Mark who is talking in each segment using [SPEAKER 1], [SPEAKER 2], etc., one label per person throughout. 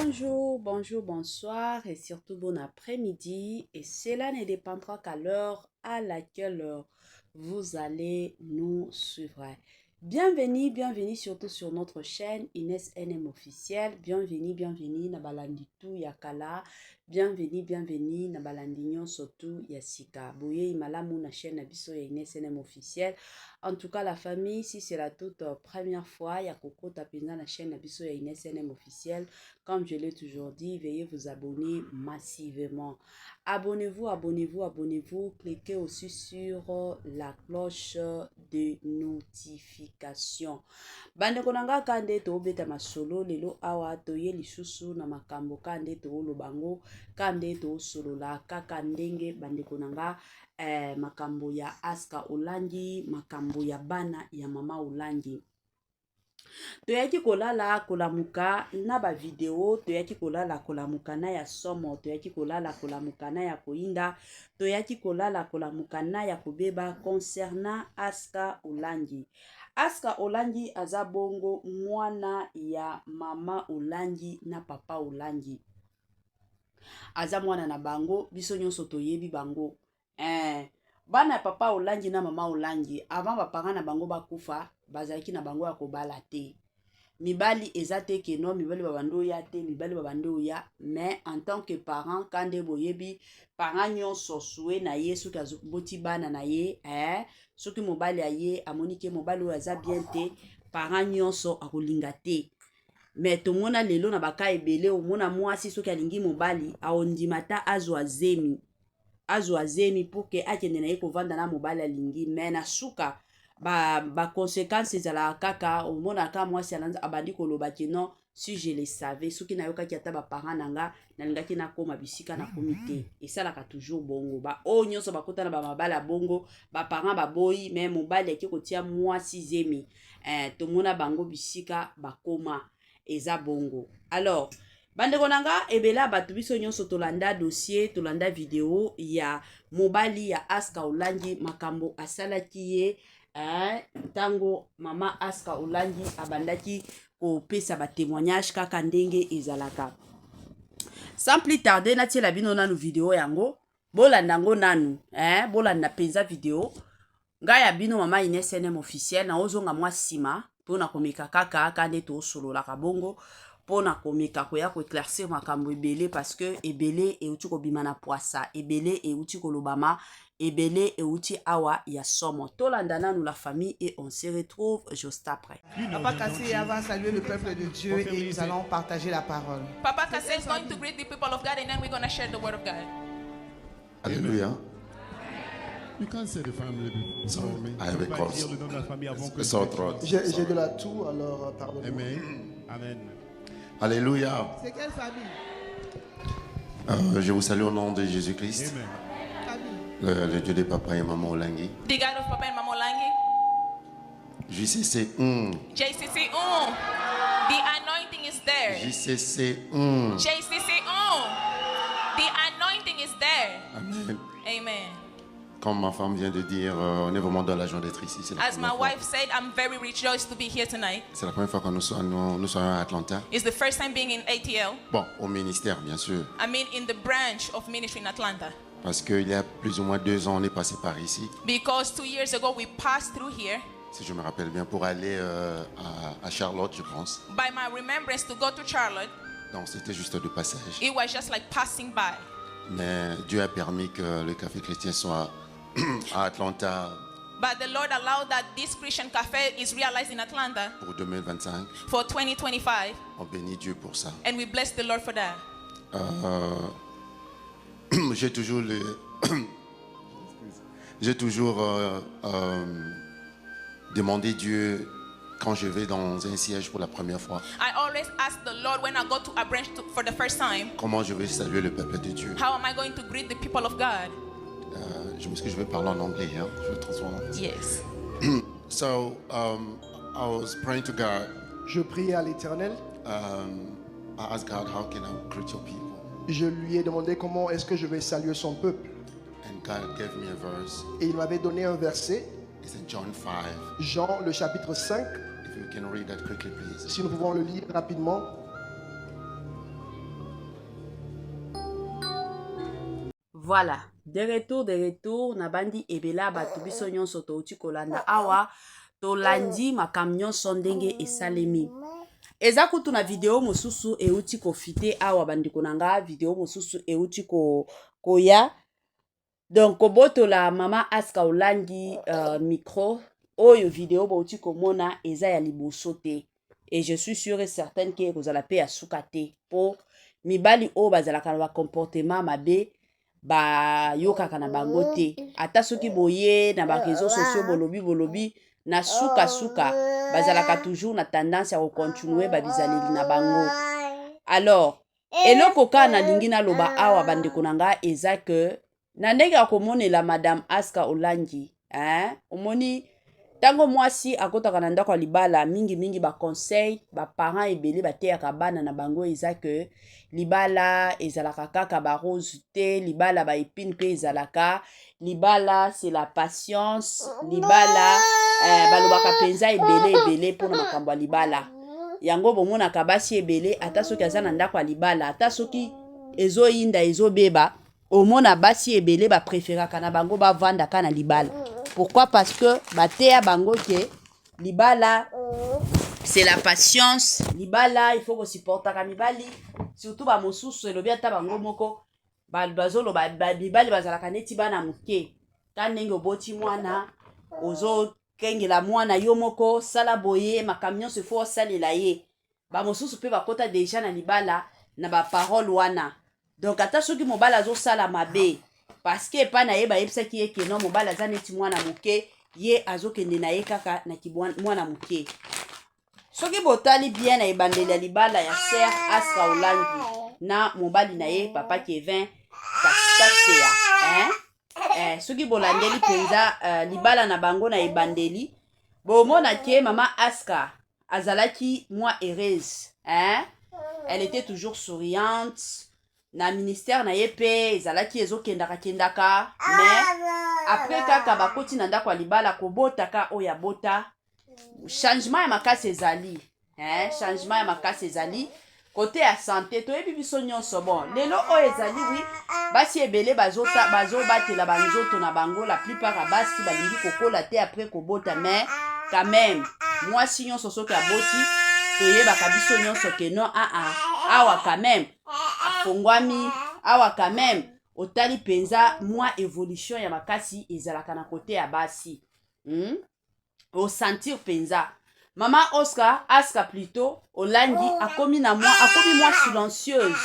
[SPEAKER 1] Bonjour, bonjour, bonsoir et surtout bon après-midi. Et cela ne dépendra qu'à l'heure à laquelle vous allez nous suivre. Bienvenue, bienvenue surtout sur notre chaîne Inès NM officielle. Bienvenue, bienvenue na balandi tout yakala. Bienvenue, bienvenue na balandi surtout yasika. Boye imalamu na chaîne abiso ya Inès NM officielle. En tout cas, la famille, si c'est la toute première fois, ya Coco Tapina na chaîne abiso ya Inès NM officielle. Comme je l'ai toujours dit, veuillez vous abonner massivement. Abonnez-vous, abonnez-vous, abonnez-vous. Cliquez aussi sur la cloche de notification. Bande konanga kande to beta masolo lelo awa to ye lisusu na makambo kande to lobango kande to solo la kaka ndenge bande konanga makambo ya Aska Olangi, makambo ya bana ya mama Olangi. Toyaki kolala kolamuka na ba video, toyaki kolala kolamuka na ya somo, toyaki kolala kolamuka na ya koinda, toyaki kolala kolamuka na ya kobeba concernant Aska Olangi. Aska Olangi aza bongo mwana ya mama Olangi na papa Olangi. Aza mwana na bango, biso nyonso toyebi bango. Bana ya papa Olangi na mama Olangi, avant bapanga na bango bakufa, bazalaki na bango ya kobala te. Mibali ezate ke non, mibali babando ya te, mibali babando ya, mais en tant que parent, kande boyebi, parent nyonso soué na ye, soki azoboti bana na ye, soki mobali aye, amonike mobali oyo aza bien te, parent nyonso akolinga te. Mais tomona lelo na baka ebele, omona mwasi soki alingi mobali, aondimata azwa zemi pour que akende na ye kovanda na mobali alingi, mais na suka, ba conséquences ezala kaka omona ka mwasi abandi koloba ke non, si je le savais soki nayokaki ata ba parents nanga nalingaki nakoma bisika na komite esalaka toujours bongo ba o nyonso bakota na ba mabala bongo ba parents baboyi mais mobali ake kotia mwasi zemi tomona bango bisika bakoma eza bongo. Alors bandeko nanga ebela bato biso nyonso tolanda dossier tolanda video ya mobali ya Aska Olangi makambo asalaki ye tango mama Aska Olangi abandaki kopesa ba témoignage kaka ndenge ezalaka. Sans plus tarder natiela bino nanu video yango bolanda ngo nanu bolanda penza video ngai ya bino mama Inès NM officielle na ozonga mwa sima pona komeka kaka kande to sololaka bongo pona komeka koya ko éclaircir makambo ebele parce que ebele euti kobima na poisa ebele euti kolobama ebele euti awa ya somo tolanda nanu la famille et on se retrouve juste après.
[SPEAKER 2] Papa Kassé va saluer le peuple de Dieu et nous allons partager la parole.
[SPEAKER 3] Papa Kassé is going to greet the people of God and then we're going to share the word of God.
[SPEAKER 4] Alléluia.
[SPEAKER 5] You can't say the family before me.
[SPEAKER 4] I have a cause. It's all throat.
[SPEAKER 2] J'ai de la toux, alors pardon.
[SPEAKER 5] Amen. Amen.
[SPEAKER 4] Alléluia.
[SPEAKER 2] C'est quelle famille?
[SPEAKER 4] Je vous salue au nom de Jésus-Christ,
[SPEAKER 5] Amen.
[SPEAKER 4] le Dieu de papa et maman Olangi.
[SPEAKER 3] The God of Papa and Mama Olangi.
[SPEAKER 4] JCC.
[SPEAKER 3] JCC. The anointing is there.
[SPEAKER 4] JCC.
[SPEAKER 3] JCC. The anointing is there.
[SPEAKER 4] Amen.
[SPEAKER 3] Amen.
[SPEAKER 4] Comme ma femme vient de dire, on est vraiment dans la joie d'être ici. C'est la
[SPEAKER 3] As my
[SPEAKER 4] première fois.
[SPEAKER 3] wife said, I'm very rejoiced to be here tonight.
[SPEAKER 4] C'est la première fois que nous sommes à Atlanta.
[SPEAKER 3] It's the first time being in ATL.
[SPEAKER 4] Bon, au ministère, bien sûr.
[SPEAKER 3] I mean, in the branch of ministry in Atlanta.
[SPEAKER 4] Parce qu'il y a plus ou moins 2 ans, on est passé par ici.
[SPEAKER 3] Because 2 years ago, we passed through here.
[SPEAKER 4] Si je me rappelle bien, pour aller à Charlotte, je pense.
[SPEAKER 3] By my remembrance to go to Charlotte,
[SPEAKER 4] Donc, c'était juste de passage.
[SPEAKER 3] it was just like passing by.
[SPEAKER 4] Mais Dieu a permis que le café chrétien soit à Atlanta
[SPEAKER 3] But the Lord allowed that this Christian cafe is realized in Atlanta
[SPEAKER 4] pour 2025.
[SPEAKER 3] for 2025.
[SPEAKER 4] On bénit Dieu pour ça.
[SPEAKER 3] And we bless the Lord for that.
[SPEAKER 4] J'ai toujours demandé Dieu quand je vais dans un siège pour la première fois.
[SPEAKER 3] I always ask the Lord when I go to a branch for the first time,
[SPEAKER 4] Comment je vais saluer le peuple de Dieu.
[SPEAKER 3] how am I going to greet the people of God?
[SPEAKER 4] Je m'excuse, je vais parler en anglais. Hein? Je vais transformer.
[SPEAKER 3] Yes.
[SPEAKER 4] So I was praying to God.
[SPEAKER 2] Je priais à l'Éternel.
[SPEAKER 4] I asked God, how can I greet your people?
[SPEAKER 2] Je lui ai demandé comment est-ce que je vais saluer son peuple.
[SPEAKER 4] And God gave me a verse.
[SPEAKER 2] Et il m'avait donné un verset,
[SPEAKER 4] It's in John 5.
[SPEAKER 2] Jean le chapitre 5.
[SPEAKER 4] If you can read that quickly, please.
[SPEAKER 2] Si nous pouvons le lire rapidement.
[SPEAKER 1] Voilà, de retour, nabandi ebela batu biso nyonso touti kolanda awa, tolandi makam nyonso ndenge esalemi. Eza kutu na video mosusu euti kofite awa bandiko nanga, video mosusu euti koya. Donc kobotola mama Aska Olangi micro, oyo video bauti komona eza ya liboso te. Et je suis sûre et certaine que vous allez payer à soukate pour mibali o bazalaka na comportement mabe ba yoka kana bangote ata soki boye na ba réseaux sociaux bolobi na suka bazalaka toujours na tendance à continuer ba bizaleli na bango. Alors eloko kana lingi na loba awa bandeko nanga eza que na ndenge akomonela madame Aska Olangi omoni tango mwasi akotaka na ndako ya libala mingi ba conseil ba parents ebele bateyaka bana na bango eza que libala ezalaka kaka ba rose te, libala ba épine pe ezalaka, libala c'est la patience, libala balobaka penza ebele pona makambo ya libala. Yango bomonaka basi ebele ata soki aza na ndako ya libala ata soki ezoyinda ezobeba omona basi ebele ba préféraka na bango bavanda ka na libala. Pourquoi? Parce que bateya bango ke libala c'est la patience, libala il faut que supporter ka mibali, surtout ba mosusu elobi ata bango moko bazolo ba mibali bazalaka neti bana muke. Ka ndenge oboti mwana ozo kengela mwana yo moko sala boye makamyo se faut salela ye. Ba mosusu pe bakota déjà na libala na ba parole wana. Donc ata soki mobala azo sala mabe parce que pa na ye ba yebisaki ye ke non mobala aza neti mwana muke ye azokende na ye kaka na mwana muke. Soki botali bien na ebandeli ya libala ya Sœur Aska Olangi na mobali na ye papa Kevin Kaseya soki bolandeli penza libala na bango na ebandeli bomona ke mama Aska azalaki moi heureuse elle était toujours souriante. Na ministère na ye pe ezalaki ezokendaka mais après kaka bakoti na ndako ya libala kobotaka oya bota changement ya makasi ezali changement ya makasi ezali côté ya santé toyebi biso nyonso bon lelo oyo ezali oui basi ebele bazobatela banzoto na bango la plupart ya basi balingi kokola te après kobota mais quand même mwasi nyonso soki aboti toyebaka biso nyonso ke non awa quand même afongwami awa quand même otali penza mwa évolution ya makasi ezalaka na côté ya basi au sentir penza mama Aska plutôt Olangi akomi mwa silencieuse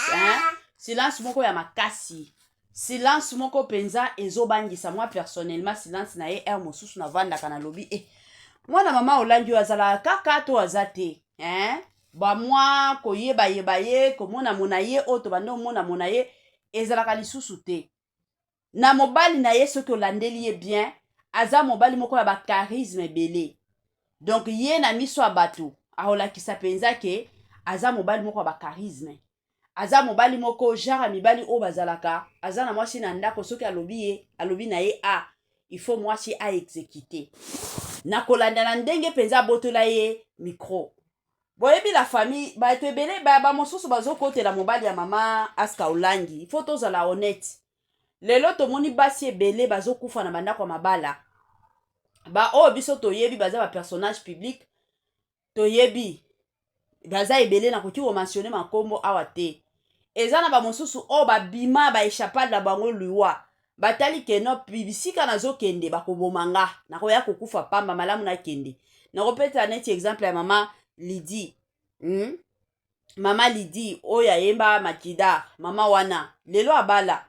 [SPEAKER 1] silence moko ya makasi, silence moko penza ezobangisa moi personnellement silence na ye mosusu na vandaka na lobi mwana mama Olangi azalaka kaka to azate ba mwa koyeba ye komona ye oto bando mona ye ezalaka lisusu te na mobali na ye soki olandeli ye bien aza mobali moko ya ba charisme ebele. Donc ye na miso ya bato aolakisa penza ke aza mobali moko ya ba charisme, aza mobali moko genre mibali o bazalaka aza na mwasi na ndako soki alobi na ye il faut mwasi exécuter na kolanda na ndenge penza botola ye micro. Boyebi la famille bato ebele ba mosusu bazokotela mobali ya mama Aska Olangi. Il faut tozala honnête. Lelo tomoni basi ebele bazokufa na bandako ya mabala. Ba o biso toyebi baza ba personnage public. Toyebi baza ebele na koki ko mentionner makombo awa te. Eza na ba mosusu o ba bima ba échappade la bango luwa. Batali keno bibisika nazokende bakobomanga na koya kokufa pamba malamu na kende. Na kopeta neti exemple ya mama Lydie mama Lydie oya yemba makida mama wana lelo abala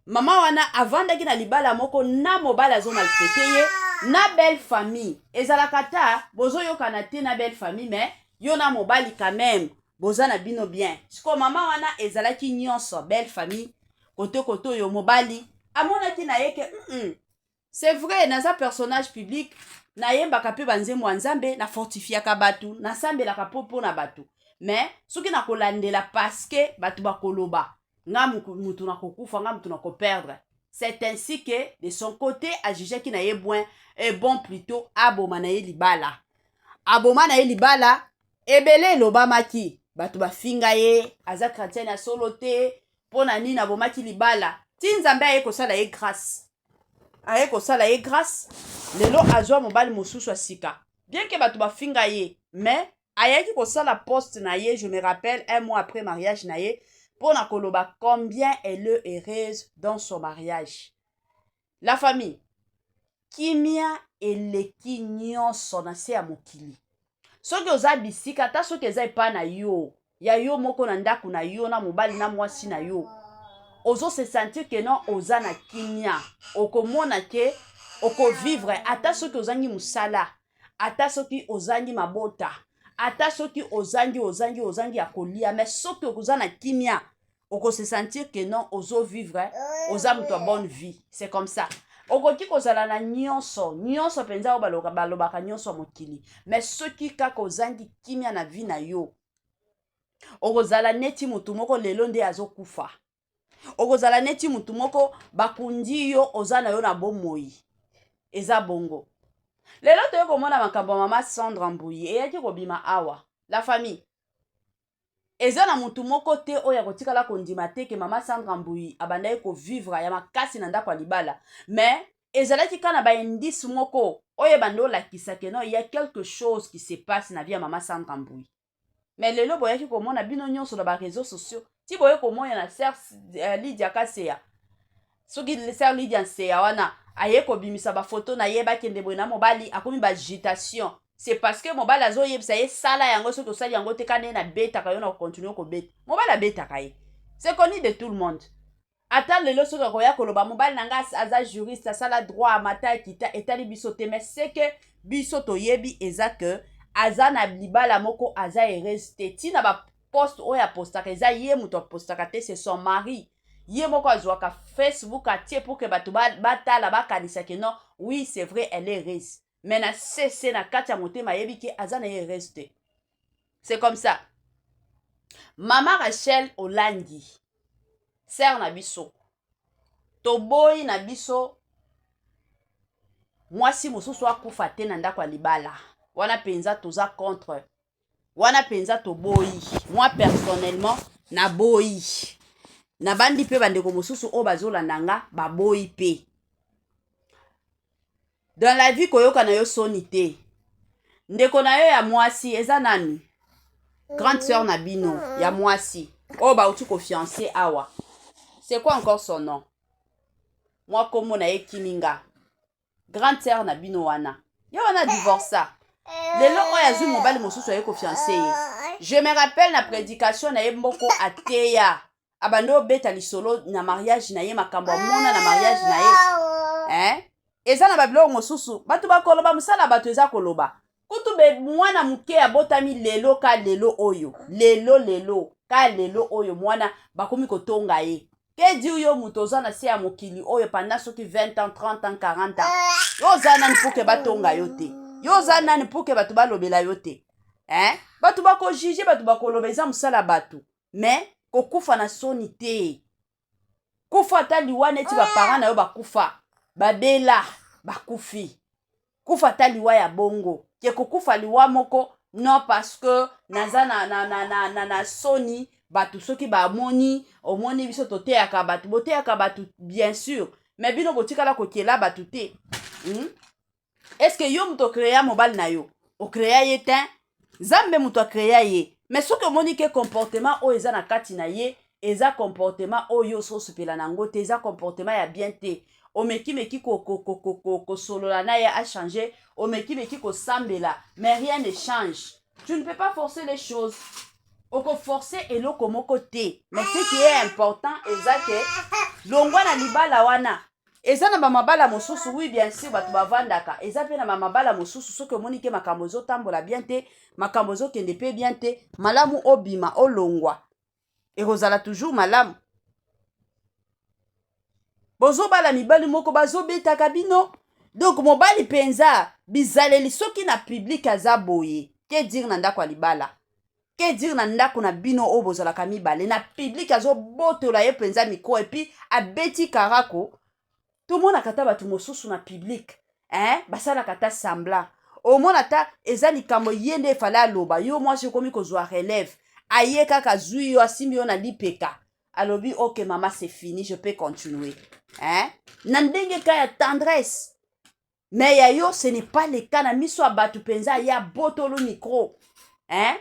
[SPEAKER 1] mama wana avandaki na libala moko na mobala zo maltraité ye na belle famille ezalaka ta bozoyokana te na belle famille mais yo na mobali quand même boza na bino bien siko mama wana ezalaki nyonso belle famille kote yo mobali amonaki na ye ke c'est vrai naza personnage public na yembaka pe banzembo ya nzambe na fortifiaka batu na sambelaka popo na batu mais soki na kolandela parce que batu bakoloba nga mutu na kokufa nga mutu na koperdre c'est ainsi que de son côté ajugeki na ye bon plutôt aboma na ye libala ebele elobamaki batu bafinga ye aza chrétien ya solo te pona nini abomaki libala ti nzambe aye kosala ye grâce aye kosala ye grâce lelo azwa mobali mosusu asika bien que bato bafinga ye mais ayaki kosala poste na ye je me rappelle un mois après mariage na ye pona koloba combien elle est heureuse dans son mariage. La famille kimia eleki nyonso na se ya mokili soki oza bisika ata soki eza epa na yo ya yo moko na ndako na yo na mobali na mwasi na yo ozo se sentir que non oza na kimia okomona ke okovivre ata soki ozangi musala ata soki ozangi mabota ata soki ozangi ya kolia mais soki okoza na kimia oko se sentir que non ozo vivre oza mutu ya bonne vie. C'est comme ça okoki kozala na nyonso penza o balobaka nyonso mokili mais soki kaka ozangi kimia na vie na yo okozala neti mutu moko lelo nde azokufa okozala neti mutu moko bakundi yo oza na yo na bomoi eza bongo. Lelo toye komona makambo mama Sandra Mbuyi eyaki kobima awa la famille eza na mutu moko te oya kotikala kondima te ke mama Sandra Mbuyi abandaye ko vivre ya makasi na ndako ya libala mais ezalaki kana ba indice moko oye bando lakisa ke non il y a quelque chose qui se passe na vie ya mama Sandra Mbuyi mais lelo boyaki komona bino nyonso na ba réseaux sociaux ti boye komona na sœur Lydia Kaseya soki sœur Lydia Nseya wana aye kobimisa ba photo na ye bakende boye na mobali akomi ba agitation. C'est parce que mobali azoyebisa ye sala yango soki osali yango te kana na betaka yo na continue ko beta mobali abetaka ye c'est connu de tout le monde ata lelo soki akoya koloba mobali nanga aza juriste asala droit mata kita etali biso te mais c'est que biso toyebi eza que aza na libala moko aza heureuse te tina ba poste oyo apostaka eza ye mutu apostaka te c'est son mari ye moko azwaka Facebook atie pour que bato batala bakanisa ke non oui c'est vrai elle est heureuse mais na cesse na kati ya motema yebi ke aza na ye reste. C'est comme ça. Mama Rachel Olangi sœur na biso toboyi na biso mwasi mosusu akufa te na ndako ya libala wana penza toza contre wana penza toboyi moi personnellement na boyi na bandi pe bandeko mosusu o bazolanda nga baboyi pe. Dans la vie koyoka na yo soni te ndeko na yo ya mwasi eza nani grande sœur na bino ya mwasi o bauti ko fiancé awa c'est quoi encore son nom moi komo na ye Kiminga grande sœur na bino wana ya wana divorça lelo oyo azwi mobali mosusu aye ko fiancé ye. Je me rappelle na prédication na ye mboko ateya abando beta lisolo na mariage na ye makambo mona na mariage na ye eza na babilo mosusu batu bakoloba musala batu eza koloba kutu be mwana muke abotami lelo ka lelo oyo lelo ka lelo oyo mwana bakomi kotonga ye ke di yo mutu oza na se ya mokili oyo pendant soki 20 ans 30 ans 40 ans yo oza nani pour que batonga yo te yo oza nani pour que batu balobela yo te batu bakojije batu bakoloba eza musala batu mais kokufa na soni te kufa ata liwa neti baparent na yo bakufa babela bakufi kufa ata liwa ya bongo ke kokufa liwa moko non parce que naza na soni batu soki bamoni omoni biso toteyaka batu boteyaka batu bien sûr mais bino botikala kokela batu te est-ce que yo muto créa mobali na yo o créa ye te Zambe muto a créa ye mais soki omoni ke comportement o eza na kati na ye eza comportement oyo so supela nango te eza comportement ya bien te omeki ko solola na ya a changer omeki ko sambela mais rien ne change. Tu ne peux pas forcer les choses oko forcer eloko moko te mais ce qui est important eza ke longwa na libala wana eza na mabala mosusu oui bien sûr batu bavandaka eza pe na mabala mosusu soki omoni ke makambo ezotambola bien te makambo ezokende pe bien te malamu obima olongwa ekozala toujours malamu. Bozobala mibali moko bazobetaka bino donc mobali penza bizaleli soki na public aza boye ke dire na ndako ya libala ke dire na ndako na bino o bozalaka mibale na public azobotola ye penza mikro epi abeti karako tomona kata batu mosusu na public basalaka ta semblant omona ta eza likambo ye nde efale aloba yo mwasi okomi kozwa relève aye kaka zwi yo asimbi yo na lipeka alobi ok maman c'est fini, je peux continuer. Hein? Nandenge ka ya tendresse. Mais ya yo, ce n'est pas le cas. Na miso abatu penza ya botolo micro. Hein?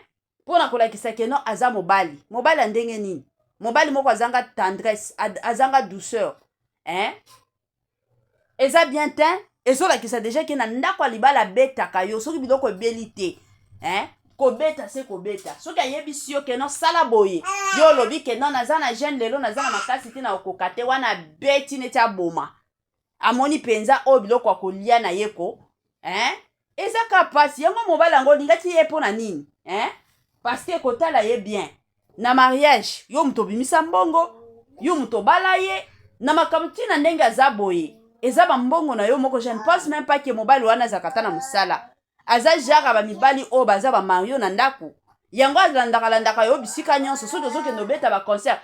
[SPEAKER 1] Pour na kolakisa ke non aza mobali. Mobali andenge nini? Mobali moko azanga tendresse, azanga douceur. Hein? Eza bien teint. Ezo lakisa déjà ke na ndako libala beta kayo. Soki biloko belite. Hein? Kobeta se kobeta. Soki ayebisi yo ke non sala boye. Yo lobi ke non nazana jeune lelo nazana makasi tina okokate wana beti neti aboma. Amoni penza o biloko akolia na yeko. Hein? Eza ka pasi yango mobali yango lingati ye pona nini? Hein? Parce que kotala ye bien. Na mariage, yo muto bimisa mbongo, yo muto bala ye, na makamti na ndenge aza boye. Eza ba mbongo na yo moko, je ne pense même pas que mobali wana zakata na musala. Aza jara ba mibali o baza ba mario na ndako. Yango alandaka yo bisika nyonso soki ozoke nobeta ba concert.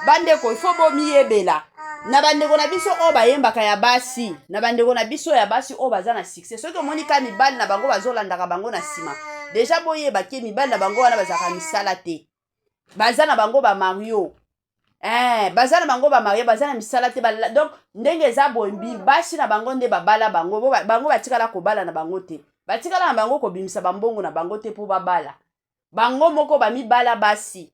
[SPEAKER 1] Bandeko il faut bomi yebela. Na bandeko na biso o bayembaka ya basi, na bandeko na biso ya basi o baza na succès. Soki omoni ka mibali na bango bazolandaka bango na sima. Déjà boyeba ke mibali na bango wana bazaka misala te. Baza na bango ba mario. Baza na bango ba mario, baza na misala te. Donc ndenge eza boyembi basi na bango nde babala bango. Bango batikala kobala na bango te. Batikala na bango kobimisa bambongo na bango te po babala. Bango moko ba mibala basi.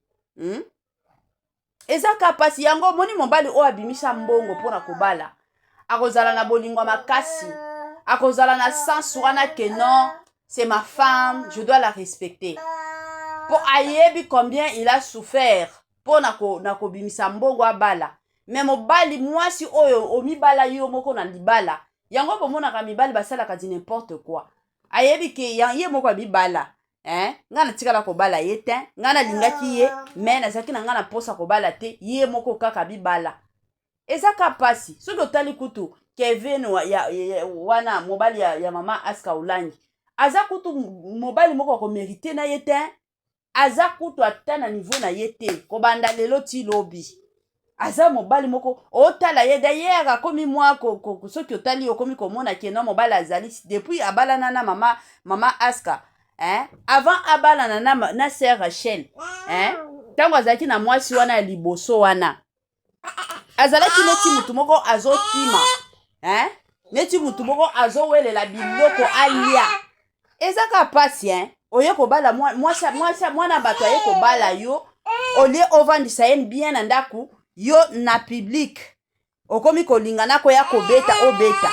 [SPEAKER 1] Eza kapasi yango moni mobali o abimisa mbongo pona kobala. Akozala na bolingwa makasi. Akozala na sens wana ke non, c'est ma femme, je dois la respecter. Pour ayebi combien il a souffert pour nako bimisa mbongo abala. Mais mobali mwasi oyo omibala yo moko na libala. Yango pomona ka mibali basala ka di n'importe quoi. Ayebi ke ye moko abibala. Ngana tikala kobala ye te, ngana lingaki ye, mais nazaki na ngana posa kobala te, ye moko kaka bibala. Eza kapasi, soki otali kutu Kevin wana mobali ya mama Aska Ulangi. Aza kutu mobali moko ko mériter na ye te, aza kutu ata na niveau na ye te, kobanda lelo ti lobi. Aza mobali moko otala ye d'ailleurs akomi mwa soki otali okomi komona ke no mobali azali depuis abala na mama Aska. Avant abala na sœur Rachel, tango azaki na mwasi wana liboso wana azalaki neti mutu moko azotima, neti mutu moko azowelela biloko alia. Ezaka pasi oye kobala mwana bato aye kobala yo olie ovandisa ye bien na ndaku yo na public okomi kolingana ko ya kobeta obeta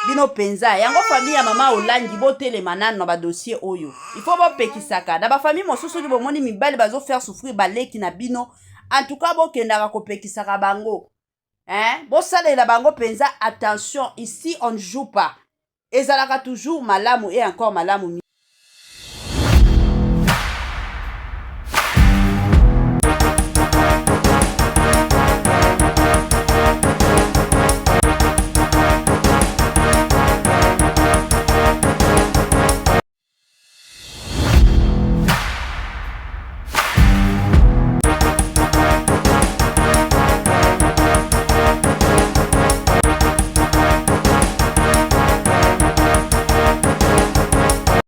[SPEAKER 1] bino penza yango famille ya mama Olangi botelema nano na ba dossier oyo il faut bopekisaka na ba famille mosusu li bomoni mibali bazo faire souffrir baleki na bino en tout cas bokendaka kopekisaka bango bosalela bango penza attention ici on ne joue pas ezalaka toujours malamu et encore malamu.